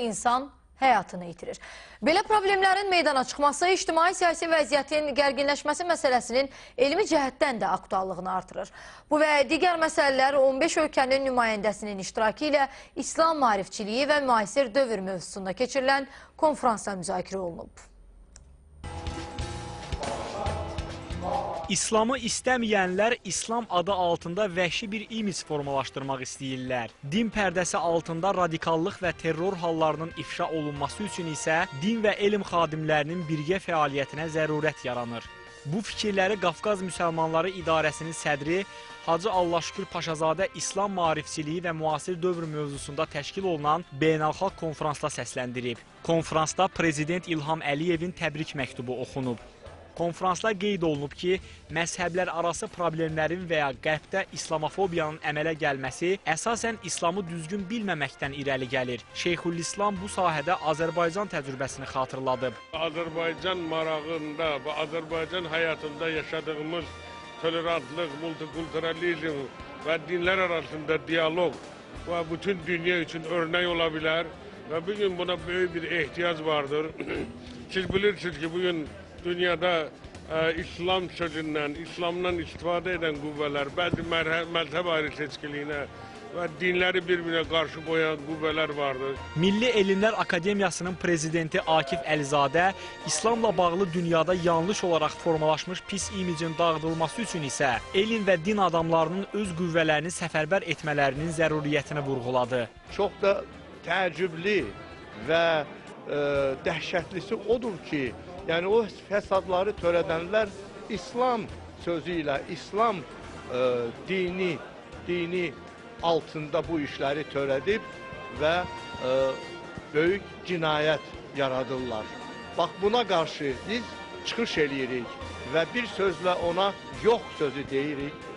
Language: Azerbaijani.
insan həyatını itirir. Belə problemlərin meydana çıxması ictimai-siyasi vəziyyətin gərginləşməsi məsələsinin elmi cəhətdən də aktuallığını artırır. Bu və digər məsələlər 15 ölkənin nümayəndəsinin iştirakı ilə İslam maarifçiliyi və müasir dövr mövzusunda keçirilən konferansda müzakirə olunub. İslamı istəməyənlər İslam adı altında vəhşi bir imic formalaşdırmaq istəyirlər. Din pərdəsi altında radikallıq və terror hallarının ifşa olunması üçün isə din və elm xadimlərinin birgə fəaliyyətinə zərurət yaranır. Bu fikirləri Qafqaz Müsəlmanları İdarəsinin sədri Hacı Allahşükür Paşazadə İslam maarifçiliyi və müasir dövr mövzusunda təşkil olunan beynəlxalq konferansda səsləndirib. Konferansda Prezident İlham Əliyevin təbrik məktubu oxunub. Konferansda qeyd olunub ki, məzhəblər arası problemlərin və ya qərbdə İslamofobiyanın əmələ gəlməsi əsasən İslamı düzgün bilməməkdən irəli gəlir. Şeyxülislam bu sahədə Azərbaycan təcrübəsini xatırladıb. Azərbaycan marağında və Azərbaycan həyatında yaşadığımız tolerantlıq, multikulturalizm və dinlər arasında diyaloq və bütün dünya üçün örnek ola bilər və bugün buna böyük bir ehtiyac vardır. Siz bilirsiniz ki, bugün dünyada İslam sözündən, İslamdan istifadə edən qüvvələr, bəzi məzhəb ayrı seçkiliyinə və dinləri bir-birine qarşı qoyan qüvvələr vardır. Milli Elmlər Akademiyasının prezidenti Akif Əlizadə İslamla bağlı dünyada yanlış olaraq formalaşmış pis imicin dağıdılması üçün isə elm və din adamlarının öz qüvvələrini səfərbər etmələrinin zəruriyyətini vurğuladı. Çox da təəccüblü və dəhşətlisi odur ki, yəni o fəsadları törədənlər İslam sözü ilə, İslam dini altında bu işləri törədib və böyük cinayət yaradırlar. Bax, buna qarşı biz çıxış eləyirik və bir sözlə ona yox sözü deyirik.